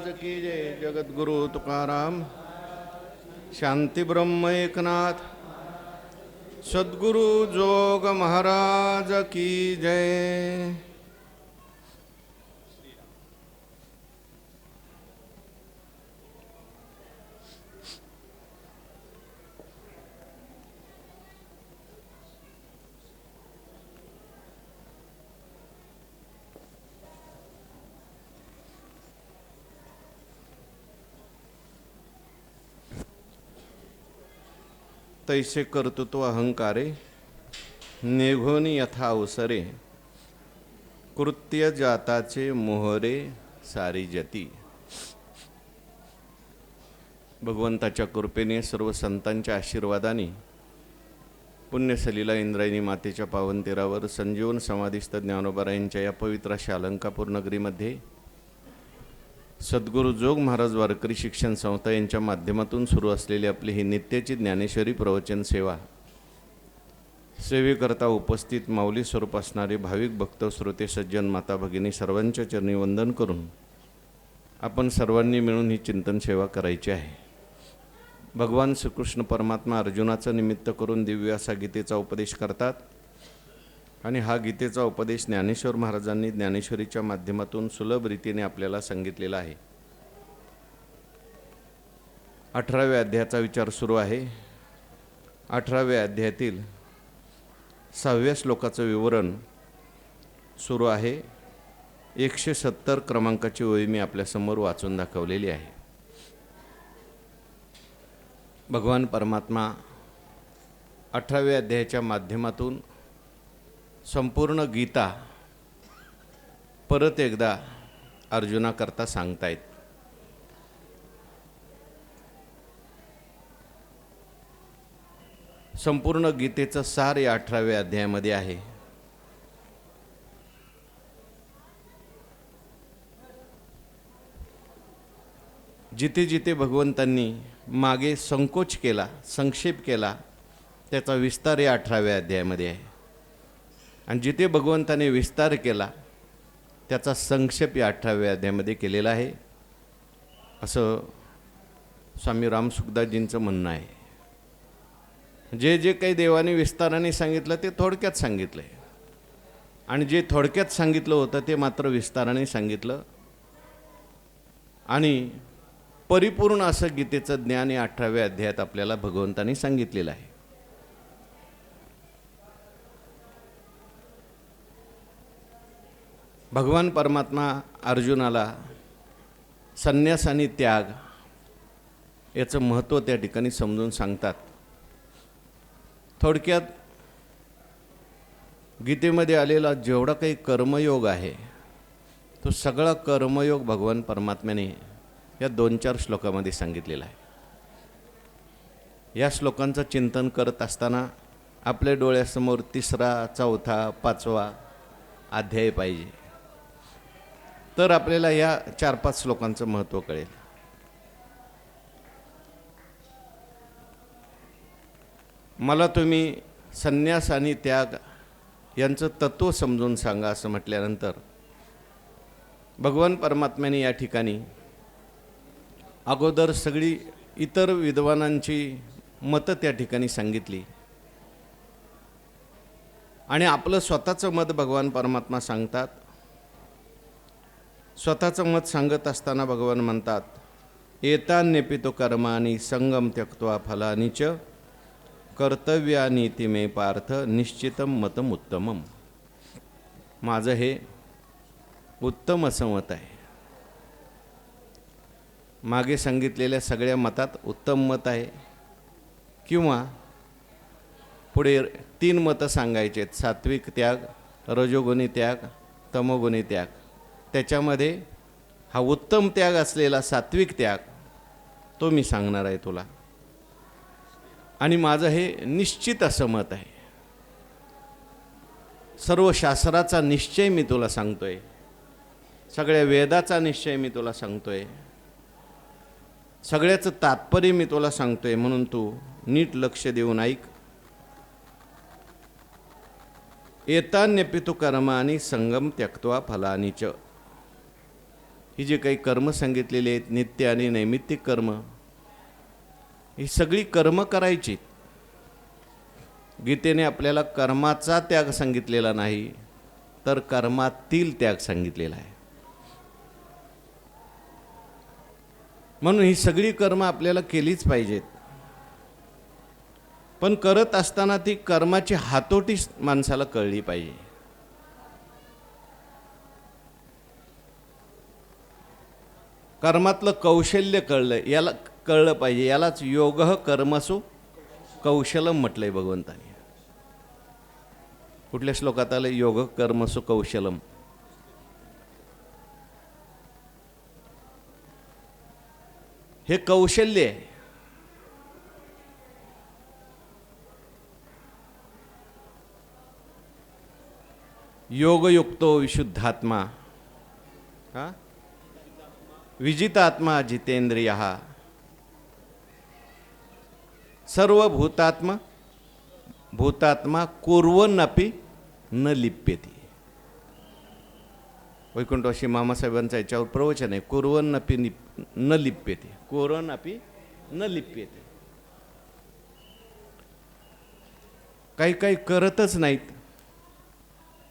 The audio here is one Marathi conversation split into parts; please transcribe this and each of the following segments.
महाराज की जय। जगद्गुरु तुकाराम, शांती ब्रह्म एकनाथ, सद्गुरु जोग महाराज की जय। तैसे कर्तृत्व अहंकारे, निघोनी यथा अवसरे, कृत्य जाताचे मोहरे सारी जती। भगवंताच्या कृपेने, सर्व संतांच्या आशीर्वादाने, पुण्यसलीला इंद्रायणी मातेच्या पावन तीरावर संजीवन समाधिस्थ ज्ञानोबारायांच्या या पवित्र अशा अलंकापूर नगरीमध्ये सद्गुरु जोग महाराज वारकरी शिक्षण संस्था यांच्या माध्यमातून सुरू असलेली आपली ही नित्याची ज्ञानेश्वरी प्रवचन सेवा, सेवेकरता उपस्थित माऊली स्वरूप असणारे भाविक भक्त, श्रोते, सज्जन, माता भगिनी सर्वांच्या चरणी वंदन करून आपण सर्वांनी मिळून ही चिंतन सेवा करायची आहे। भगवान श्रीकृष्ण परमात्मा अर्जुनाचं निमित्त करून दिव्य असा गीतेचा उपदेश करतात आणि हा गीतेचा उपदेश ज्ञानेश्वर महाराजांनी ज्ञानेश्वरीच्या माध्यमातून सुलभ रीतीने आपल्याला सांगितलेला आहे। 18व्या अध्यायाचा विचार सुरू आहे। 18व्या अध्यायातील 6व्या श्लोकाचं विवरण सुरू आहे। 170 क्रमांकाची ओळी मी आपल्यासमोर वाचून दाखवलेली आहे। भगवान परमात्मा 18व्या अध्यायाच्या माध्यमातून संपूर्ण गीता परत एकदा अर्जुनाकरता सांगतायत। संपूर्ण गीतेचं सार या 18व्या अध्यायामध्ये आहे। जिथे जिथे भगवंतांनी मागे संकोच केला, संक्षेप केला, त्याचा विस्तार या 18व्या अध्यायामध्ये आहे आणि जिथे भगवंताने विस्तार केला त्याचा संक्षेप या 18व्या अध्यायामध्ये केलेला आहे, असं स्वामी रामसुखदासजींचं म्हणणं आहे। जे जे काही देवाने विस्ताराने सांगितलं ते थोडक्यात सांगितलं आहे आणि जे थोडक्यात सांगितलं होतं ते मात्र विस्ताराने सांगितलं आणि परिपूर्ण असं गीतेचं ज्ञान या 18व्या अध्यायात आपल्याला भगवंताने सांगितलेलं आहे। भगवान परमात्मा अर्जुनाला संन्यास आणि त्याग याचं महत्त्व त्या ठिकाणी समजून सांगतात। थोडक्यात गीतेमध्ये आलेला जेवढा काही कर्मयोग आहे तो सगळा कर्मयोग भगवान परमात्म्याने या 2-4 श्लोकामध्ये सांगितलेला आहे। या श्लोकांचं चिंतन करत असताना आपल्या डोळ्यासमोर 3रा, 4था, 5वा अध्याय पाहिजे, तर आपल्याला या 4-5 श्लोकांचं महत्त्व कळेल। मला तुम्ही संन्यास आणि त्याग यांचं तत्त्व समजून सांगा असं म्हटल्यानंतर भगवान परमात्म्याने या ठिकाणी अगोदर सगळी इतर विद्वानांची मतं त्या ठिकाणी सांगितली आणि आपलं स्वतःचं मत भगवान परमात्मा सांगतात। स्वतःचं मत सांगत असताना भगवान म्हणतात, एतान्यपितो कर्माणि संगम त्यक्त्वा फलानि च कर्तव्यानीति मे पार्थ निश्चितम मतम उत्तमम। माझं हे उत्तम असं मत आहे। मागे सांगितलेल्या सगळ्या मतात उत्तम मत आहे किंवा पुढे 3 मतं सांगायचे आहेत, सात्विक त्याग, रजोगुणी त्याग, तमोगुणी त्याग। त्याच्यामध्ये हा उत्तम त्याग असलेला सात्विक त्याग तो मी सांगणार आहे तुला आणि माझं हे निश्चित असं मत आहे। सर्व शास्त्राचा निश्चय मी तुला सांगतोय, सगळ्या वेदाचा निश्चय मी तुला सांगतोय, सगळ्याचं तात्पर्य मी तुला सांगतोय, म्हणून तू नीट लक्ष देऊन ऐक। एतान्यपितु कर्माणि संगम त्यक्त्वा फलानि च। ही जी काही कर्म सांगितलेली आहेत, नित्य आणि नैमित्तिक कर्म, ही सगळी कर्म करायची. गीतेने आपल्याला कर्माचा त्याग सांगितलेला नाही, तर कर्मातील त्याग सांगितलेला आहे. म्हणून ही सगळी कर्म आपल्याला केलीच पाहिजेत. पण करत असताना ती कर्माची हातोटी माणसाला कळली पाहिजे. कर्मातलं कौशल्य याला कळलं पाहिजे. यालाच योगः कर्मसु कौशलम म्हटलंय भगवंताने. कुठल्या श्लोकात आलं योग कर्मसु कौशलम? हे कौशल्य आहे. योगयुक्तो विशुद्धात्मा विजितात्मा जितेंद्रिय सर्वभूतात्मा भूतात्मा कुर्वन्नपि न लिप्यते. वैकुंठवासी मामासाहेबांचा याच्यावर प्रवचन आहे. कुर्वन्नपि न लिप्यते, कुर्वन्नपि न लिप्यते. काही काही करतच नाहीत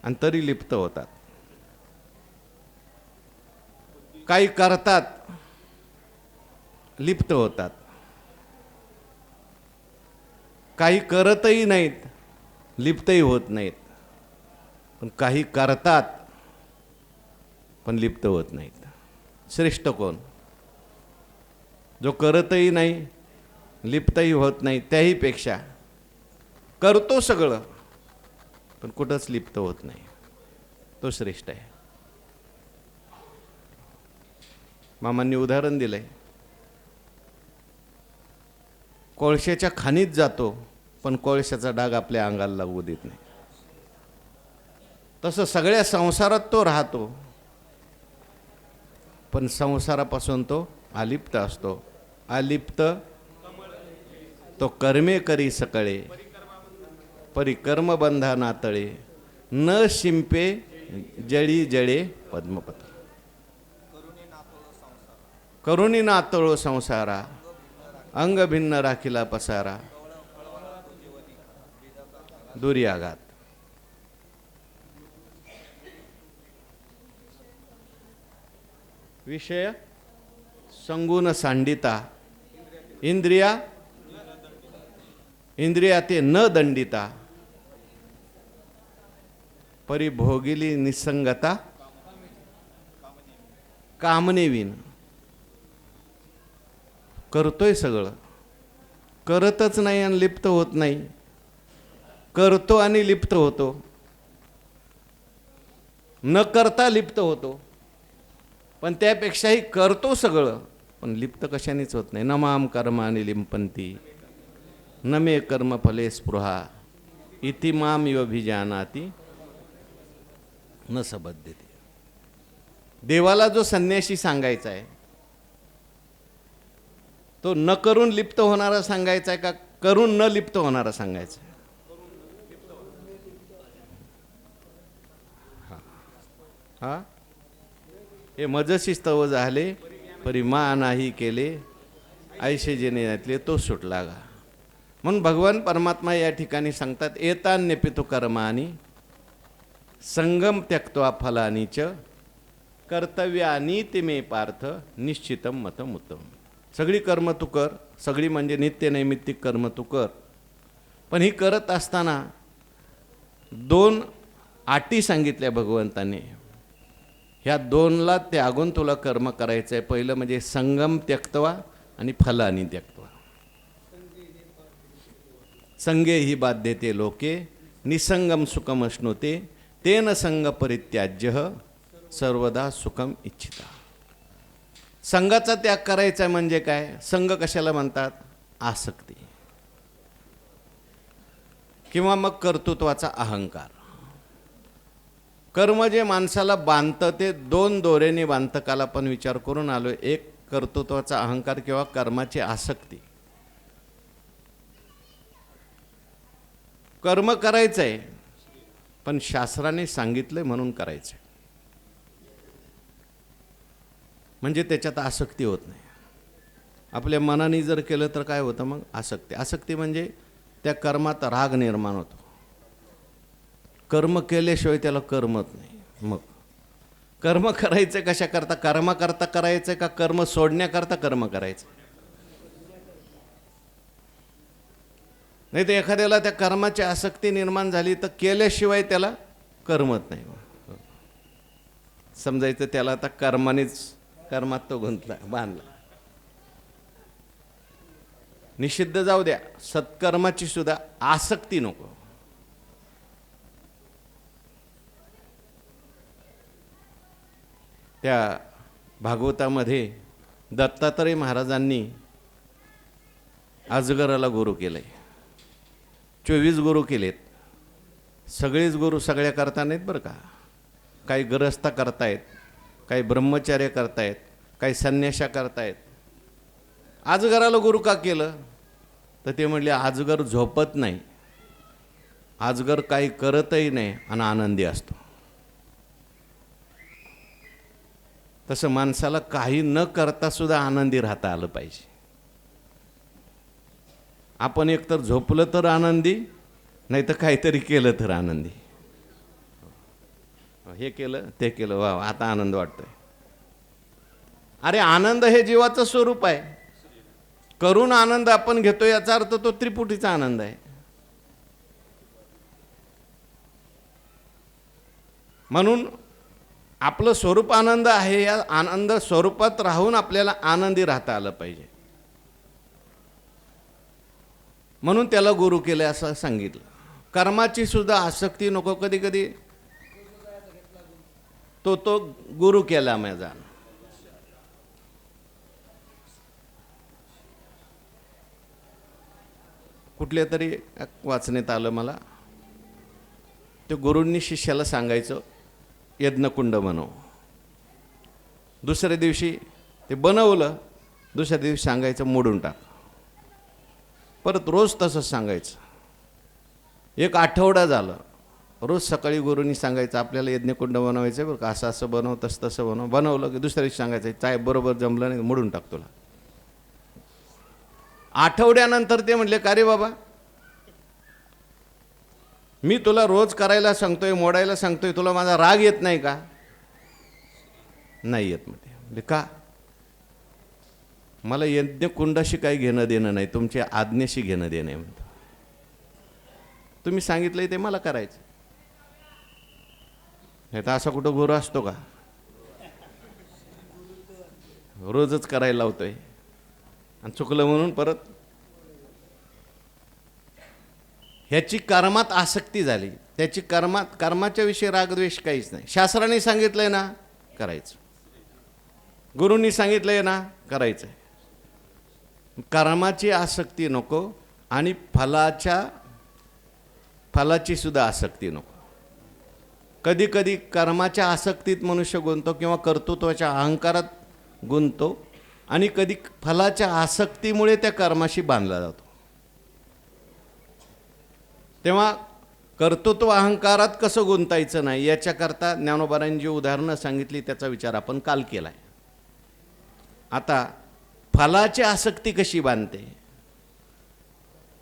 आणि तरी लिप्त होतात. काही करतात, लिप्त होतात. काही करतही नाहीत, लिप्तही होत नाहीत. पण काही करतात पण लिप्त होत नाहीत. श्रेष्ठ कोण? जो करतही नाही, लिप्तही होत नाही, त्याही पेक्षा करतो सगळं पण कुठंच लिप्त होत नाही, तो श्रेष्ठ आहे. मामांनी उदाहरण दिलंय. कोळशाच्या खाणीत जातो पण कोळशाचा डाग आपल्या अंगाला लागू देत नाही. तसं सगळ्या संसारात तो राहतो पण संसारापासून तो अलिप्त असतो. अलिप्त तो कर्मे करी सकळे, परिकर्म बंधा नातळे, न शिंपे जळी जळे पद्मपत्र. करुणी नातळो संसारा, अंग भिन्न राखिला पसारा, दुरी आघात. विषय संगून सांडिता, इंद्रिया ते न दंडिता, परिभोगिली निसंगता, कामनेवीन. करतोय सगळं, करतच नाही आणि लिप्त होत नाही. करतो आणि लिप्त होतो, न करता लिप्त होतो. पण त्यापेक्षाही करतो सगळं पण लिप्त कशानेच होत नाही. न माम कर्माणि लिंपंती, न मे कर्मफले स्पृहा, इति माम योभिजानाति न सबध्यते. देवाला जो संन्यासी सांगायचा आहे तो न करून लिप्त होणारा सांगायचा आहे का करून न लिप्त होणारा सांगायचा आहे? हा, हे मजसी स्तव झाले परिमा नाही केले, ऐशे जेने घातले तो सुटला गा. म्हणून भगवान परमात्मा या ठिकाणी सांगतात, एतान्यपितु कर्माणि संगम त्यक्त्वा फलानीच कर्तव्यानी ते मे पार्थ निश्चितम मतम उत्तम. सगळी कर्म तू कर, सगळी म्हणजे नित्य नैमित्तिक कर्म तू कर. पण ही करत असताना दोन अटी सांगितल्या भगवंताने. ह्या दोनला त्यागून तुला कर्म करायचं आहे. पहिलं म्हणजे संगम त्यक्त्वा आणि फलानी त्यक्त्वा. संगे ही बाध्यते लोके निसंगम सुखम अश्नुते, तेन संग परित्याज्य सर्वदा सुखम इच्छिता. संघाचा त्याग करायचा म्हणजे काय? संघ कशाला म्हणतात? आसक्ती किंवा मग कर्तृत्वाचा अहंकार. कर्म जे माणसाला बांधतं ते दोन दोरेने बांधतं. काल आपण विचार करून आलो. एक कर्तृत्वाचा अहंकार किंवा कर्माची आसक्ती. कर्म करायचंय पण शास्त्राने सांगितलंय म्हणून करायचंय. म्हणजे त्याच्यात आसक्ती होत नाही. आपल्या मनाने जर केलं तर काय होतं मग? आसक्ती. आसक्ती म्हणजे त्या कर्मात राग निर्माण होतो. कर्म केल्याशिवाय त्याला करमत नाही. मग कर्म करायचं कशाकरता? कर्माकरता करायचं का कर्म सोडण्याकरता कर्म करायचं? नाही तर एखाद्याला त्या कर्माची आसक्ती निर्माण झाली तर केल्याशिवाय त्याला करमत नाही. समजायचं त्याला आता कर्मात तो गुंतला, बांधला. निषिद्ध जाऊ द्या, सत्कर्माची सुद्धा आसक्ती नको. त्या भागवतामध्ये दत्तात्रय महाराजांनी अजगराला गुरु केलंय. 24 गुरु केलेत. सगळेच गुरु सगळ्या करता नाहीत बरं का. काही गृहस्थ करतायत, काही ब्रह्मचर्य करतायत, काही संन्यासा करतायत. अजगराला गुरु का केलं? तर ते म्हणले अजगर झोपत नाही, अजगर काही करतही नाही आणि आनंदी असतो. तसं माणसाला काही न करता सुद्धा आनंदी राहता आलं पाहिजे. आपण एकतर झोपलं तर आनंदी, नाही तर काहीतरी केलं तर आनंदी. हे केलं ते केलं, वा आता आनंद वाटतोय. अरे आनंद हे जीवाचं स्वरूप आहे. करून आनंद आपण घेतो याचा अर्थ तो त्रिपुटीचा आनंद आहे. म्हणून आपलं स्वरूप आनंद आहे. या आनंद स्वरूपात राहून आपल्याला आनंदी राहता आलं पाहिजे. म्हणून त्याला गुरु केले असं सांगितलं. कर्माची सुद्धा आसक्ती नको. कधी कधी तो गुरु केला माझा. कुठल्या तरी वाचण्यात आलं मला, ते गुरूंनी शिष्याला सांगायचं यज्ञकुंड बनव. दुसऱ्या दिवशी ते बनवलं, दुसऱ्या दिवशी सांगायचं मोडून टाक. परत रोज तसंच सांगायचं. एक आठवडा झालं, रोज सकाळी गुरूंनी सांगायचं आपल्याला यज्ञकुंड बनवायचं बरं का, असं असं बनव, तसं तसं बनव. बनवलं की दुसऱ्या दिवशी सांगायचं चाय बरोबर जमलं नाही, मोडून टाक तुला. आठवड्यानंतर ते म्हटले का रे बाबा, मी तुला रोज करायला सांगतोय, मोडायला सांगतोय, तुला माझा राग येत नाही का? नाही येत. म्हणजे का? मला यज्ञकुंडाशी काही घेणं देणं नाही, तुमच्या आज्ञेशी घेणं देणं आहे म्हणतो. तुम्ही सांगितलंय ते मला करायचं. नाही तर असा कुठं गुरु असतो का? रोजच करायला लावतोय आणि चुकलं म्हणून परत. ह्याची कर्मात आसक्ती झाली. त्याची कर्माच्या विषयी रागद्वेष काहीच नाही. शास्त्राने सांगितलंय ना करायचं, गुरूंनी सांगितलंय ना करायचं. कर्माची आसक्ती नको आणि फलाची सुद्धा आसक्ती नको. कधी कधी कर्माच्या आसक्तीत मनुष्य गुंततो किंवा कर्तृत्वाच्या अहंकारात गुंततो आणि कधी फलाच्या आसक्तीमुळे त्या कर्माशी बांधला जातो. तेव्हा कर्तृत्व अहंकारात कसं गुंतायचं नाही याच्याकरता ज्ञानोबारांनी जी उदाहरणं सांगितली त्याचा विचार आपण काल केला आहे. आता फलाची आसक्ती कशी बांधते?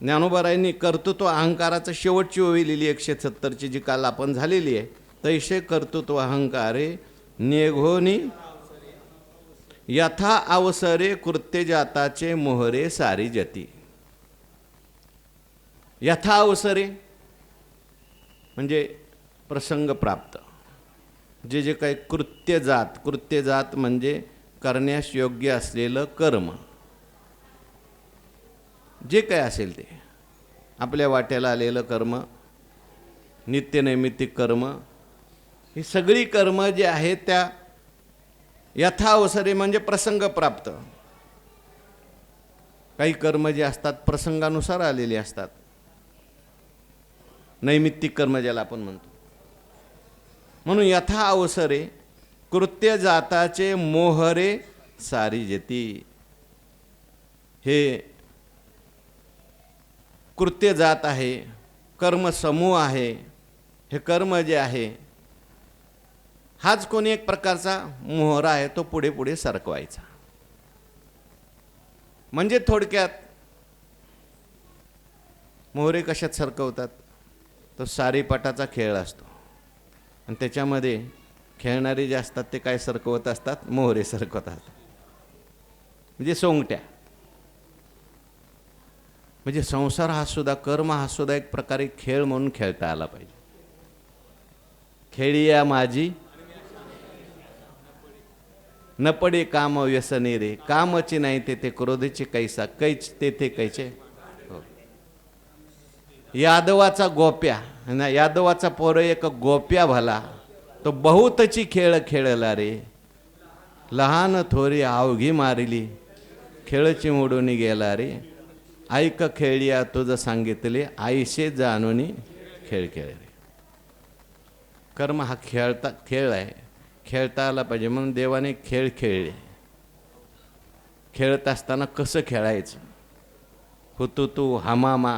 ज्ञानोबारांनी कर्तृत्व अहंकाराचं शेवटची ओवी लिहिली 170ची, जी काल आपण झालेली आहे. तैसे कर्तृत्व अहंकारे निघोनी यथा अवसरे कृत्य जाताचे मोहरे सारी जती. यथा अवसरे म्हणजे प्रसंग प्राप्त. जे जे काही कृत्य जात म्हणजे करण्यास योग्य असलेलं कर्म, जे काय असेल ते आपल्या वाट्याला आलेलं कर्म, नित्यनैमित्तिक कर्म, ही सगळी कर्म जे आहेत त्या यथा अवसरे म्हणजे प्रसंग प्राप्त. काही कर्म जे असतात प्रसंगानुसार आलेले असतात. नैमित्तिक कर्म ज्याला आपण म्हणतो. म्हणून यथा अवसरे कृत्य जाताचे मोहरे सारी जती. हे कृत्य जात आहे, कर्म समूह आहे. हे कर्म जे आहे हाच कोणी एक प्रकारचा मोहरा आहे, तो पुढे पुढे सरकवायचा. म्हणजे थोडक्यात मोहरे कशात सरकवतात, तो सारीपाटाचा खेळ असतो आणि त्याच्यामध्ये खेळणारे जे असतात ते काय सरकवत असतात, मोहरे सरकवतात. म्हणजे सोंगट्या. म्हणजे संसार हा सुद्धा, कर्म हा सुद्धा एक प्रकारे खेळ म्हणून खेळता आला पाहिजे. खेळिया माझी न पडे काम व्यसने रे, कामची नाही तेथे क्रोधेचे कैसा, कैच तेथे कैचे. हो. यादवाचा गोप्या, यादवाचा पोर एक गोप्या भला, तो बहुतची खेळ खेळला रे, लहान थोरी अवघी मारिली, खेळची मोडून गेला रे, ऐक खेळिया तुझं सांगितले, आईशे जाणून खेळ खेळ रे. कर्म हा खेळ आहे, खेळता आला पाहिजे. म्हणून देवाने खेळ खेळले. खेळत असताना कसं खेळायचं, हुतुतू हमामा.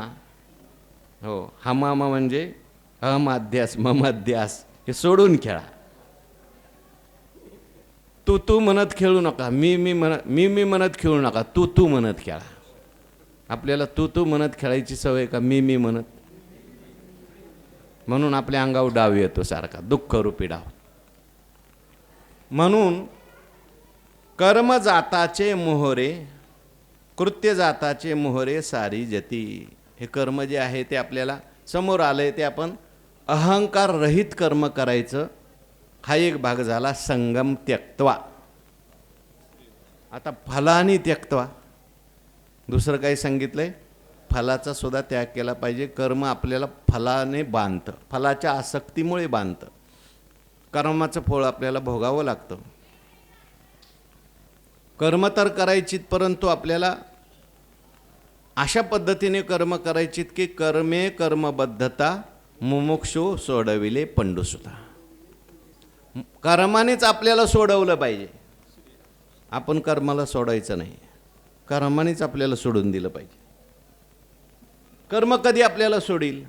हो, हमामा म्हणजे अहमाध्यास ममाध्यास, हे सोडून खेळा. तू तू म्हणत खेळू नका, मी म्हणत खेळू नका, तू तू म्हणत खेळा. आपल्याला तू तू म्हणत खेळायची सवय का मी म्हणत? म्हणून आपल्या अंगावर डाव येतो सारखा, दुःखरूपी डाव. म्हणून कर्म जाताचे मोहरे, कृत्य जाताचे मोहरे सारी जती. हे कर्म जे आहे ते आपल्याला समोर आलंय, ते आपण अहंकार रहित कर्म करायचं. हा एक भाग झाला. संगम त्यक्त्वा. आता फलानी त्यक्त्वा, दुसरं काही सांगितलंय, फलाचा सुद्धा त्याग केला पाहिजे. कर्म आपल्याला फलाने बांधतं, फलाच्या आसक्तीमुळे बांधतं. कर्माचं फळ आपल्याला भोगावं लागतं. कर्म तर करायचीत, परंतु आपल्याला अशा पद्धतीने कर्म करायचीत की कर्मे कर्मबद्धता मुमुक्षु सोडविले पंडुसुता. कर्मानेच आपल्याला सोडवलं पाहिजे. आपण कर्माला सोडायचं नाही, कर्मानेच आपल्याला सोडून दिलं पाहिजे. कर्म कधी आपल्याला सोडील?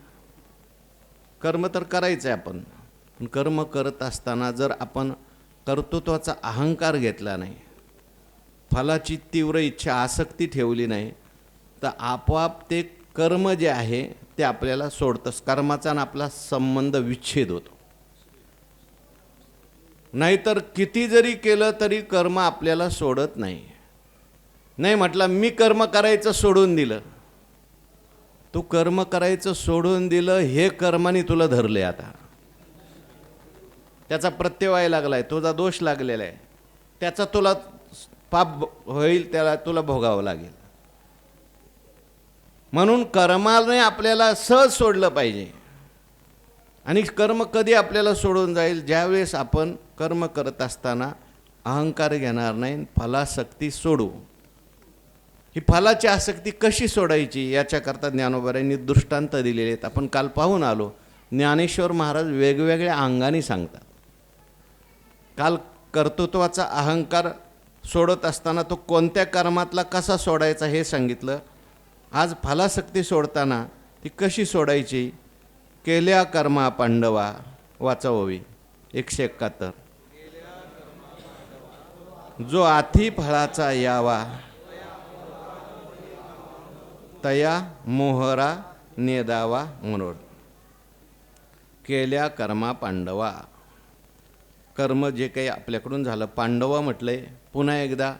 कर्म तर करायचं आहे आपण, पण कर्म करत असताना जर आपण कर्तृत्वाचा अहंकार घेतला नाही, फलाची तीव्र इच्छा आसक्ती ठेवली नाही, तर आपोआप ते कर्म जे आहे ते आपल्याला सोडतंच. कर्माचा आणि आपला संबंध विच्छेद होतो. नाहीतर किती जरी केलं तरी कर्म आपल्याला सोडत नाही. नाही म्हटलं मी कर्म करायचं सोडून दिलं, तू कर्म करायचं सोडून दिलं, हे कर्माने तुला धरले. आता त्याचा प्रत्यय व्हायला लागलाय, तुझा दोष लागलेला आहे, त्याचा तुला पाप होईल, त्याला तुला भोगावं लागेल. म्हणून कर्माने आपल्याला सहज सोडलं पाहिजे. आणि कर्म कधी आपल्याला सोडून जाईल? ज्यावेळेस आपण कर्म करत असताना अहंकार घेणार नाही, फलासक्ती सोडू. ही फलाची आसक्ती कशी सोडायची याच्याकरता ज्ञानोबांनी दृष्टांत दिलेले आहेत. आपण काल पाहून आलो. ज्ञानेश्वर महाराज वेगवेगळ्या अंगाने सांगतात. काल कर्तृत्वाचा अहंकार सोडत असताना तो कोणत्या कर्मातला कसा सोडायचा हे सांगितलं. आज फलासक्ती सोडताना ती कशी सोडायची? केल्या कर्मा पांडवा, वाचाववी 171. जो आथी फळाचा यावा, तया मोहरा नेदावा म्हणून. केल्या कर्मा पांडवा, कर्म जे काही आपल्याकडून झालं. पांडवा म्हटलंय, पुन्हा एकदा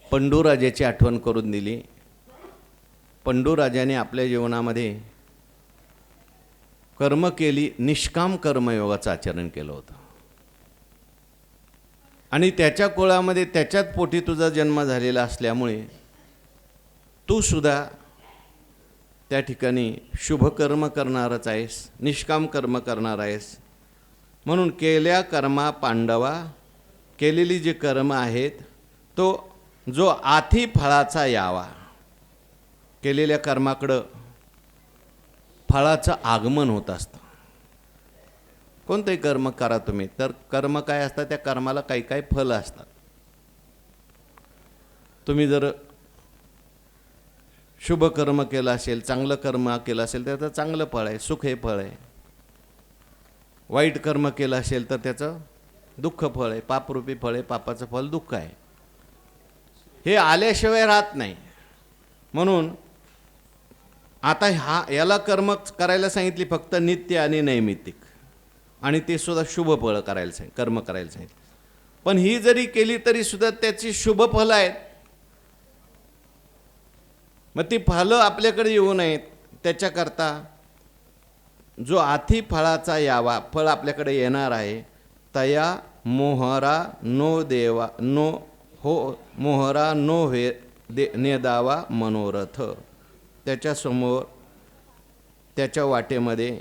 पंडूराजाची आठवण करून दिली. पंडूराजाने आपल्या जीवनामध्ये कर्म केली, निष्काम कर्मयोगाचं आचरण केलं होतं. आणि त्याच्या कुळामध्ये त्याच्याच पोटी तुझा जन्म झालेला असल्यामुळे तू सुद्धा त्या ठिकाणी शुभ कर्म करणारच आहेस, निष्काम कर्म करणार आहेस. म्हणून केल्या कर्मा पांडवा, केलेली जी कर्म आहेत तो जो आथी फळाचा यावा, केलेल्या कर्माकडं फळाचं आगमन होत असतं. कोणतंही कर्म करा तुम्ही, तर कर्म काय असतात, त्या कर्माला काही काही फल असतात. तुम्ही जर शुभ कर्म केलं असेल, चांगलं कर्म केलं असेल, त्याचं चांगलं फळ आहे, सुख हे फळ आहे. वाईट कर्म केलं असेल तर त्याचं दुःख फळ आहे, पापरूपी फळ आहे, पापाचं फळ दुःख आहे. हे आल्याशिवाय राहत नाही. म्हणून आता याला कर्म करायला सांगितली फक्त नित्य आणि नैमित्तिक, आणि ते सुद्धा शुभ फळ करायला कर्म करायला सांगितले. पण ही जरी केली तरी सुद्धा त्याची शुभ फलं आहेत. मग ती फलं आपल्याकडे येऊ नयेत त्याच्याकरता जो आधी फळाचा यावा, फळ आपल्याकडे येणार आहे, तया मोहरा नो देवा नो हो मोहरा नो हे नेदावा मनोरथ. त्याच्यासमोर त्याच्या वाटेमध्ये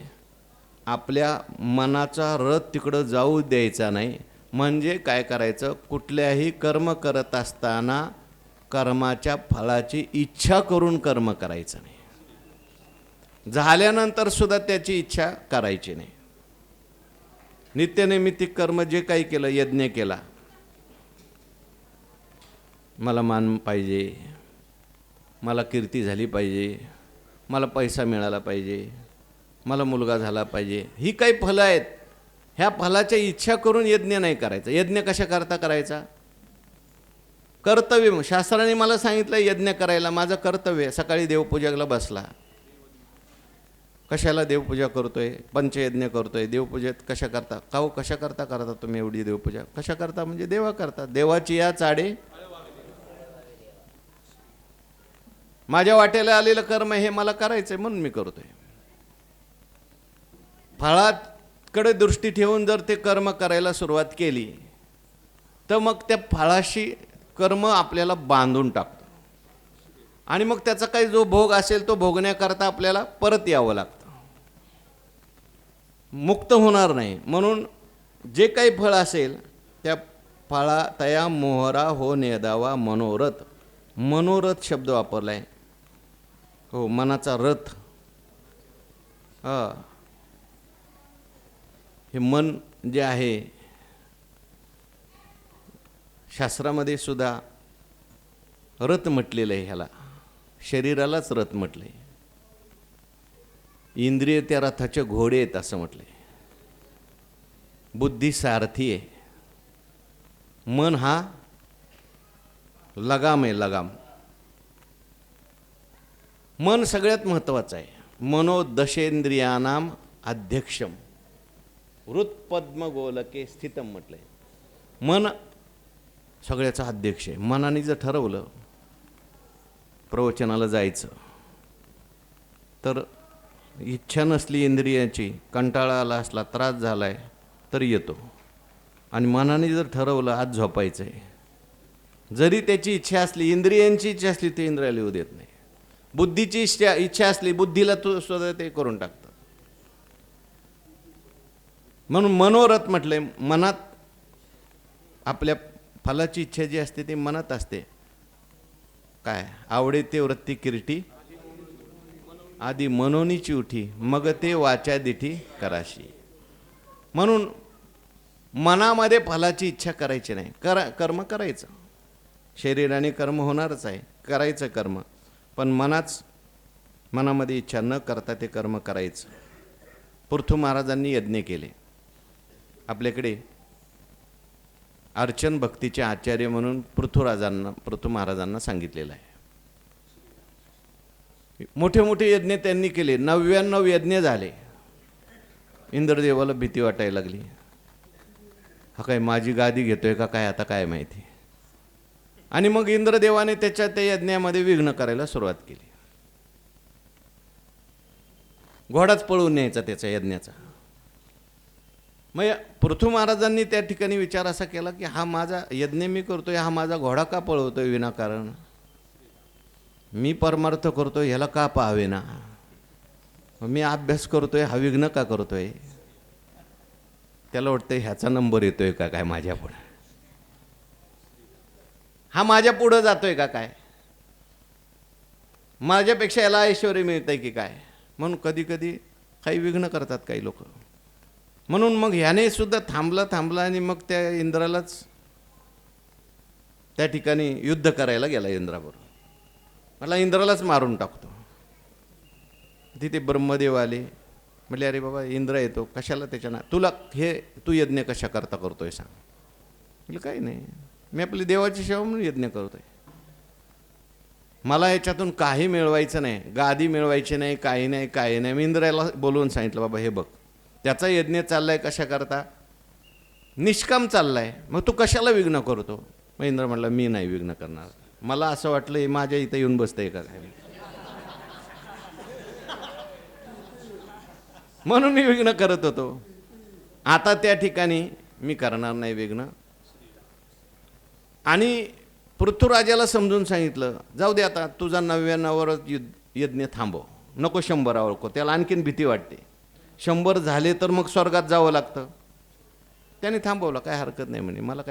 आपल्या मनाचा रथ तिकडं जाऊ द्यायचा नाही. म्हणजे काय करायचं, कुठल्याही कर्म करत असताना कर्माच्या फळाची इच्छा करून कर्म करायचं नाही. झाल्यानंतर सुद्धा त्याची इच्छा करायची नाही. नित्यनैमित्तिक कर्म जे काही केलं, यज्ञ केला, मला मान पाहिजे, मला कीर्ती झाली पाहिजे, मला पैसा मिळाला पाहिजे, मला मुलगा झाला पाहिजे, ही काही फलं आहेत. ह्या फलाच्या इच्छा करून यज्ञ नाही करायचा. यज्ञ कशा करता करायचा? कर्तव्य. शास्त्राने मला सांगितलं यज्ञ करायला, माझं कर्तव्य. सकाळी देवपूजाला बसला, कशाला देवपूजा करतोय, पंचयज्ञ करतोय, देवपूजेत कशा करता? काहो कशा करता तुम्ही एवढी देवपूजा कशा करता? म्हणजे देवा करता. देवाची या चाडे माझ्या वाटेला आलेलं कर्म हे मला करायचंय म्हणून मी करतोय. फळाकडे दृष्टी ठेवून जर ते कर्म करायला सुरुवात केली तर मग त्या फळाशी कर्म आपल्याला बांधून टाकतं, आणि मग त्याचा काही जो भोग असेल तो भोगण्याकरता आपल्याला परत यावं लागतं, मुक्त होणार नाही. म्हणून जे काही फळ असेल त्या फळा तया मोहरा हो नेदावा मनोरथ. मनोरथ शब्द वापरला आहे. हो, मनाचा रथ. हे मन जे आहे, शास्त्रामध्ये सुद्धा रथ म्हटलेलं आहे. ह्याला शरीरालाच रथ म्हटलंय. इंद्रिय त्या रथाचे घोडे आहेत असं म्हटलंय. बुद्धी सारथी आहे. मन हा लगाम आहे, लगाम. मन सगळ्यात महत्त्वाचं आहे. मनोदशेंद्रियानाम अध्यक्षम हृत्पद्म गोलके स्थितम म्हटलंय. मन सगळ्याचा अध्यक्ष आहे. मनाने जर ठरवलं प्रवचनाला जायचं तर इच्छा नसली इंद्रियाची, कंटाळा आला असला, त्रास झाला आहे तर येतो. आणि मनाने जर ठरवलं आज झोपायचं आहे, जरी त्याची इच्छा असली, इंद्रियांची इच्छा असली, ते इंद्रियाला येऊ देत नाही. बुद्धीची इच्छा असली, बुद्धीला तो सुद्धा ते करून टाकतं. म्हणून मनोरथ म्हटलंय. मनात आपल्या फलाची इच्छा जी असते ती मनात असते. काय आवडे ते वृत्ती किरीटी आधी मनोनीची उठी, मग ते वाचा दिठी कराशी. म्हणून मनामध्ये फलाची इच्छा करायची नाही. कर्म करायचं. शरीराने कर्म होणारच आहे, करायचं कर्म. पण मनामध्ये इच्छा न करता ते कर्म करायचं. पृथू महाराजांनी यज्ञ केले. आपल्याकडे अर्चन भक्तीचे आचार्य म्हणून पृथू महाराजांना सांगितलेलं आहे. मोठे मोठे यज्ञ त्यांनी केले. 99 यज्ञ झाले. इंद्रदेवाला भीती वाटायला लागली. हा काय माझी गादी घेतोय का काय, आता काय माहिती. आणि मग इंद्रदेवाने त्याच्या त्या यज्ञामध्ये विघ्न करायला सुरुवात केली. घोडाच पळवून न्यायचा त्याच्या यज्ञाचा. मग पृथू महाराजांनी त्या ठिकाणी विचार असा केला की हा माझा यज्ञ मी करतोय, हा माझा घोडा का पळवतोय विनाकारण? मी परमार्थ करतोय, ह्याला का पाहावे ना? मी अभ्यास करतोय, हा विघ्न का करतोय? त्याला वाटतंय ह्याचा नंबर येतोय का काय माझ्या पुढे, हा माझ्या पुढं जातोय का काय, माझ्यापेक्षा याला ऐश्वर्य मिळतंय की काय. म्हणून कधी कधी काही विघ्न करतात काही लोक. म्हणून मग ह्याने सुद्धा थांबला आणि मग त्या इंद्रालाच त्या ठिकाणी युद्ध करायला गेला इंद्राबरोबर. मला इंद्रालाच मारून टाकतो. तिथे ब्रह्मदेव आले, म्हटले अरे बाबा इंद्र येतो कशाला त्याच्या ना तुला हे तू यज्ञ कशा करता करतोय सांग. म्हटलं काही नाही, मी आपली देवाची सेवा म्हणून यज्ञ करतोय. मला याच्यातून काही मिळवायचं नाही, गादी मिळवायची नाही, काही नाही काही नाही. मी इंद्राला बोलवून सांगितलं बाबा हे बघ त्याचा यज्ञ चाललाय कशा करता, निष्काम चाललाय, मग तू कशाला विघ्न करतो. मग इंद्र म्हटलं मी नाही विघ्न करणार. मला असं वाटलं हे माझ्या इथं येऊन बसतंय का काय, म्हणून मी विघ्न करत होतो. आता त्या ठिकाणी मी करणार नाही विघ्न. आणि पृथ्वीराजाला समजून सांगितलं जाऊ दे आता तुझा 99वर यज्ञ थांबव, नको 100वर को, त्याला आणखीन भीती वाटते. 100 झाले तर मग स्वर्गात जावं लागतं. त्याने थांबवलं, काय हरकत नाही म्हणे. मला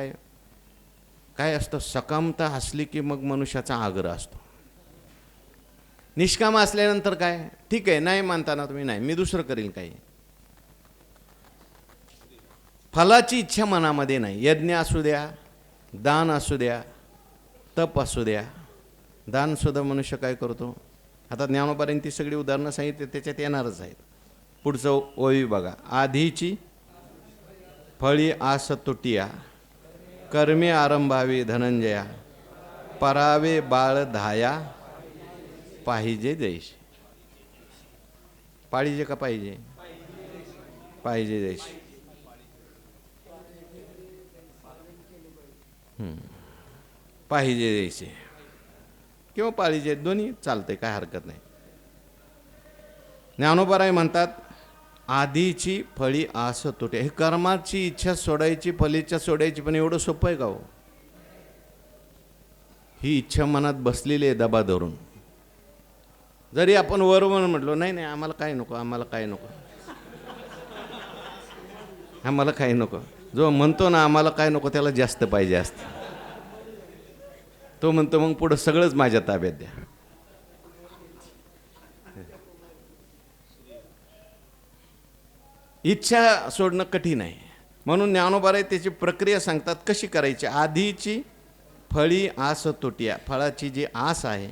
काय असतं, सकामता असली की मग मनुष्याचा आग्रह असतो. निष्काम असल्यानंतर काय ठीक आहे, नाही मानताना तुम्ही नाही, मी दुसरं करील काही. फलाची इच्छा मनामध्ये नाही. यज्ञ असू द्या, दान असू द्या, तप असू द्या. दानसुद्धा मनुष्य काय करतो, आता ज्ञानोबारांनी ती सगळी उदाहरणं सांगितली त्याच्यात येणारच आहेत. पुढचं ओवी बघा. आधीची फळी आस तुटिया, कर्मे आरंभावे धनंजया, परावे बाळ धाया, पाहिजे जैसे. पाहिजे का पाहिजे, पाहिजे जैसे. पाहिजे जैसे किंवा पाहिजे दोन्ही चालते, काय हरकत नाही. ज्ञानोबाराय म्हणतात आधीची फळी आस तुटे. हे कर्माची इच्छा सोडायची, फलीच्या सोडायची, पण एवढं सोपं आहे का हो. ही इच्छा मनात बसलेली आहे दबा धरून. जरी आपण वरवर म्हटलो नाही नाही आम्हाला काय नको, आम्हाला काय नको, आम्हाला काय नको, जो म्हणतो ना आम्हाला काय नको त्याला जास्त पाहिजे असतं. तो म्हणतो मग पुढं सगळंच माझ्या ताब्यात द्या. इच्छा सोडणं कठीण आहे. म्हणून ज्ञानोबाराय त्याची प्रक्रिया सांगतात कशी करायची. आधीची फळी आस तुटिया, फळाची जी आस आहे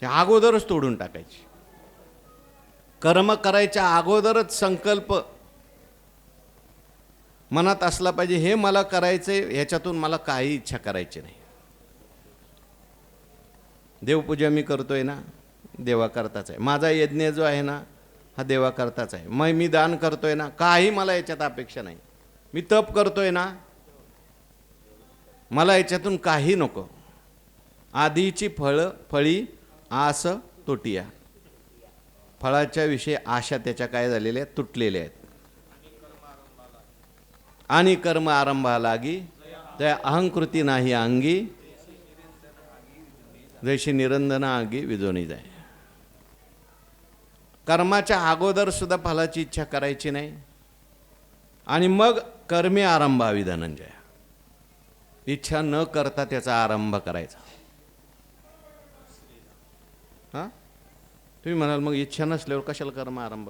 ते अगोदरच तोडून टाकायची. कर्म करायच्या अगोदरच संकल्प मनात असला पाहिजे, हे मला करायचंय, ह्याच्यातून मला काही इच्छा करायची नाही. देवपूजा मी करतोय ना, देवा करताच आहे. माझा यज्ञ जो आहे ना हा देवा करताच आहे. मग मी दान करतोय ना, काही मला याच्यात अपेक्षा नाही. मी तप करतोय ना, मला याच्यातून काही नको. आधीची फळी आस तुटिया, फळाच्या विषयी आशा त्याच्या काय झालेल्या आहेत, तुटलेल्या आहेत. आणि कर्म आरंभा लागी त्या अहंकृती नाही अंगी, जैशी निरंजना आगी विजोनी जाय. कर्माच्या अगोदर सुद्धा फलाची इच्छा करायची नाही. आणि मग कर्मे आरंभावी धनंजय, इच्छा न करता त्याचा आरंभ करायचा. हां तुम्ही म्हणाल मग इच्छा नसल्यावर कशाला कर्म आरंभ.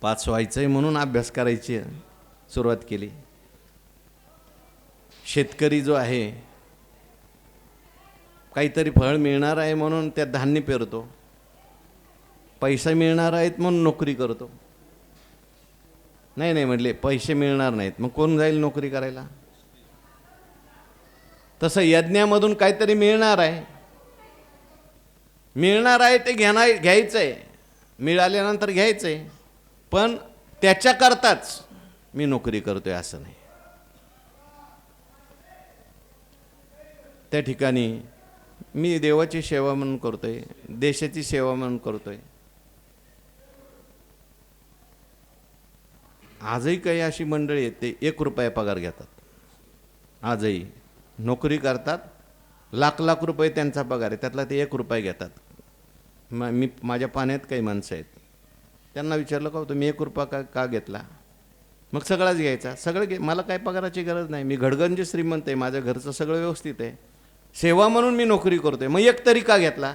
पास व्हायचंय म्हणून अभ्यास करायची सुरुवात केली. शेतकरी जो आहे काहीतरी फळ मिळणार आहे म्हणून त्यात धान्य पेरतो, पैसे मिळणार आहेत म्हणून नोकरी करतो. नाही म्हटले पैसे मिळणार नाहीत मग कोण जाईल नोकरी करायला. तसं यज्ञामधून काहीतरी मिळणार आहे, ते घ्यायचं आहे, मिळाल्यानंतर घ्यायचं आहे, पण त्याच्याकरताच मी नोकरी करतोय असं नाही. त्या ठिकाणी मी देवाची सेवा म्हणून करतोय, देशाची सेवा म्हणून करतोय. आजही काही अशी मंडळी आहेत ते 1 रुपया पगार घेतात. आजही नोकरी करतात, लाख रुपये त्यांचा पगार आहे, त्यातला ते 1 रुपया घेतात. मी माझ्या पाण्यात काही माणसं आहेत, त्यांना विचारलं का तुम्ही 1 रुपया का घेतला. मग सगळाच घ्यायचा, सगळं मला काय पगाराची गरज नाही, मी घडगंज श्रीमंत आहे, माझ्या घरचं सगळं व्यवस्थित आहे, सेवा म्हणून मी नोकरी करतोय, मग 1 तरी का घेतला.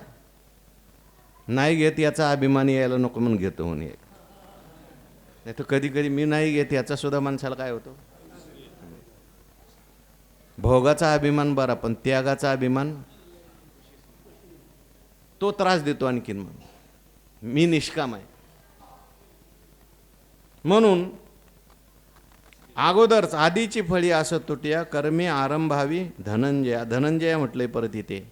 नाही घेत याचा अभिमान यायला नको म्हणून घेतो म्हणून. नाही तर कधी कधी मी नाही घेत याचा सुद्धा माणसाला काय होतो, भोगाचा अभिमान बरा, पण त्यागाचा अभिमान तो त्रास देतो आणखीन. मग मी निष्काम आहे. म्हणून अगोदरच आधीची फळी असं तुटिया कर्मी आरंभावी धनंजया. धनंजया म्हटलंय परत इथे